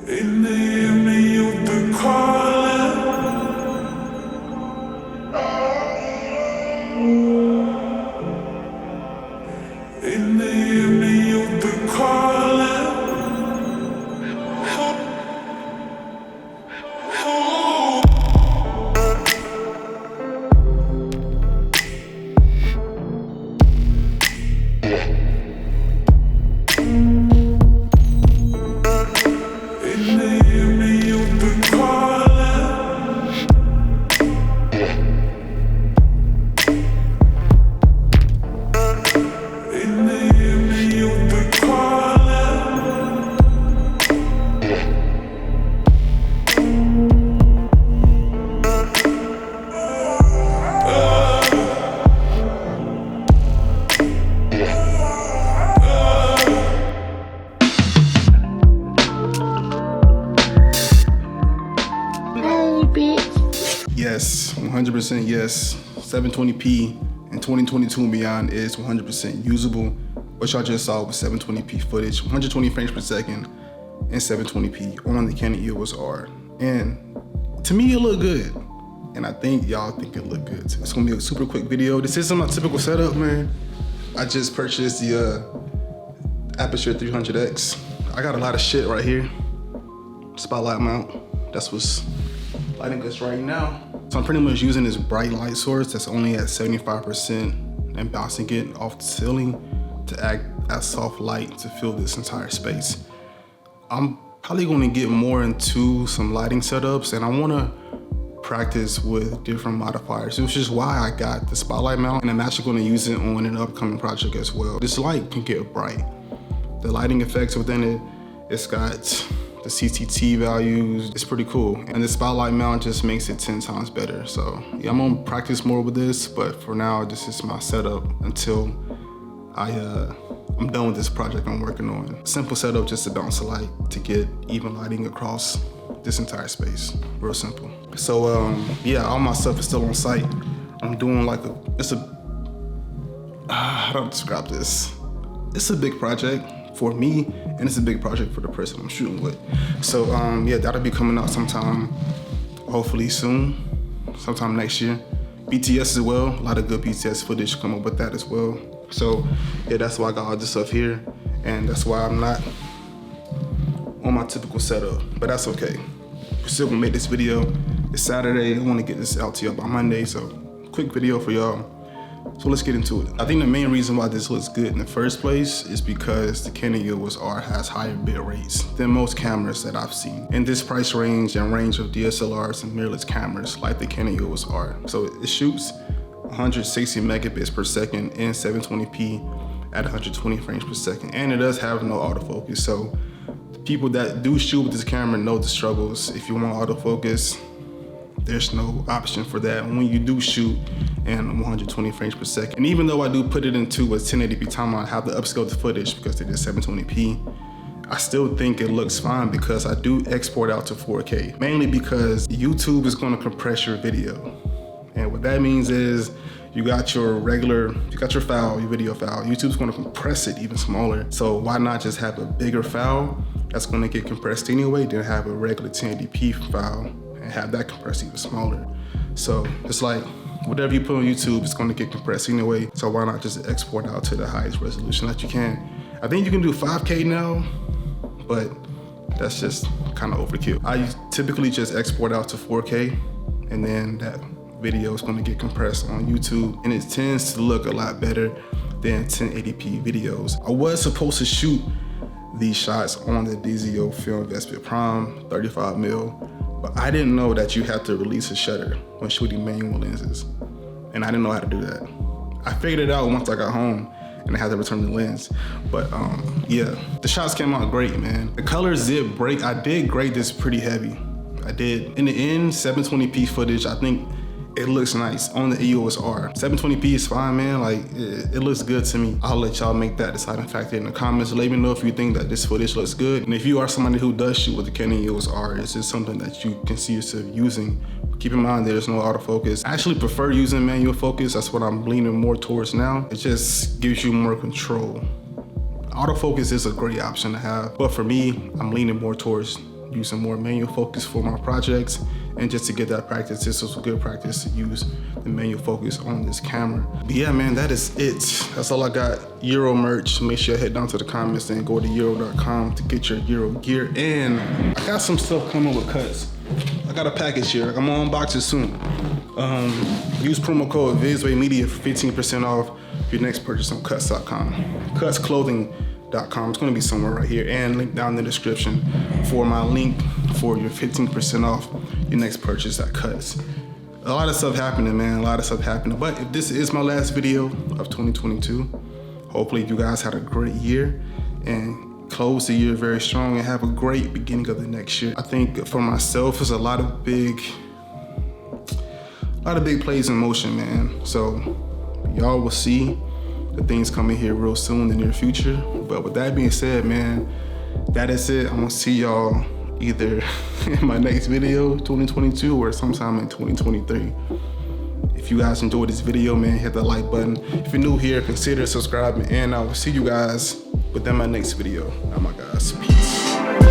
In the evening of the calling. In the evening of the calling. Yes, 100% yes. 720p in 2022 and beyond is 100% usable. What y'all just saw was 720p footage, 120 frames per second, and 720p on the Canon EOS R. And to me, it looked good. And I think y'all think it looked good too. It's gonna be a super quick video. This isn't my typical setup, man. I just purchased the Aperture 300X. I got a lot of shit right here. Spotlight mount, that's what's lighting us right now. So I'm pretty much using this bright light source that's only at 75% and bouncing it off the ceiling to act as soft light to fill this entire space. I'm probably gonna get more into some lighting setups, and I wanna practice with different modifiers, which is why I got the spotlight mount, and I'm actually gonna use it on an upcoming project as well. This light can get bright. The lighting effects within it, it's got the CCT values, it's pretty cool. And the spotlight mount just makes it 10 times better. So yeah, I'm gonna practice more with this, but for now, this is my setup until I'm done with this project I'm working on. Simple setup, just to bounce the light to get even lighting across this entire space. Real simple. So yeah, all my stuff is still on site. I'm doing like how do I describe this? It's a big project for me, and it's a big project for the person I'm shooting with. So yeah, that'll be coming out sometime, hopefully soon, sometime next year. BTS as well, a lot of good BTS footage come up with that as well. So yeah, that's why I got all this stuff here, and that's why I'm not on my typical setup, but that's okay. We're still gonna make this video. It's Saturday, I wanna get this out to y'all by Monday, so quick video for y'all. So let's get into it. I think the main reason why this looks good in the first place is because the Canon EOS R has higher bit rates than most cameras that I've seen in this price range and range of DSLRs and mirrorless cameras like the Canon EOS R. So it shoots 160 megabits per second in 720p at 120 frames per second. And it does have no autofocus. So the people that do shoot with this camera know the struggles. If you want autofocus, there's no option for that when you do shoot in 120 frames per second. And even though I do put it into a 1080p timeline, I have to upscale the footage because it is 720p, I still think it looks fine because I do export out to 4K, mainly because YouTube is gonna compress your video. And what that means is you got your file, your video file, YouTube's gonna compress it even smaller. So why not just have a bigger file that's gonna get compressed anyway, then have a regular 1080p file and have that compressed even smaller. So it's like, whatever you put on YouTube, it's gonna get compressed anyway. So why not just export out to the highest resolution that you can? I think you can do 5K now, but that's just kind of overkill. I typically just export out to 4K, and then that video is gonna get compressed on YouTube, and it tends to look a lot better than 1080p videos. I was supposed to shoot these shots on the DZO Film Vizway Prime 35mm, but I didn't know that you have to release a shutter when shooting manual lenses. And I didn't know how to do that. I figured it out once I got home and I had to return the lens. But yeah, the shots came out great, man. The colors did break. I did grade this pretty heavy. I did. In the end, 720p footage, I think it looks nice on the EOS R. 720p is fine, man. Like, it looks good to me. I'll let y'all make that deciding factor in the comments. Let me know if you think that this footage looks good. And if you are somebody who does shoot with the Canon EOS R, is this something that you can see yourself using? Keep in mind there's no autofocus. I actually prefer using manual focus. That's what I'm leaning more towards now. It just gives you more control. Autofocus is a great option to have, but for me, I'm leaning more towards using more manual focus for my projects, and just to get that practice. This was a good practice to use the manual focus on this camera. But yeah, man, that is it. That's all I got. Euro merch. Make sure you head down to the comments and go to euro.com to get your Euro gear. And I got some stuff coming with cuts. I got a package here. I'm gonna unbox it soon. Use promo code Vizway Media for 15% off your next purchase on cuts.com. Cutsclothing.com. It's gonna be somewhere right here, and link down in the description for my link for your 15% off your next purchase at Cuts. A lot of stuff happening, man. A lot of stuff happening. But if this is my last video of 2022, hopefully you guys had a great year and close the year very strong and have a great beginning of the next year. I think for myself, there's a lot of big plays in motion, man. So y'all will see the things coming here real soon in the near future. But with that being said, man, that is it. I'm gonna see y'all either in my next video, 2022, or sometime in 2023. If you guys enjoyed this video, man, hit the like button. If you're new here, consider subscribing, and I will see you guys within my next video. Oh my guys, peace.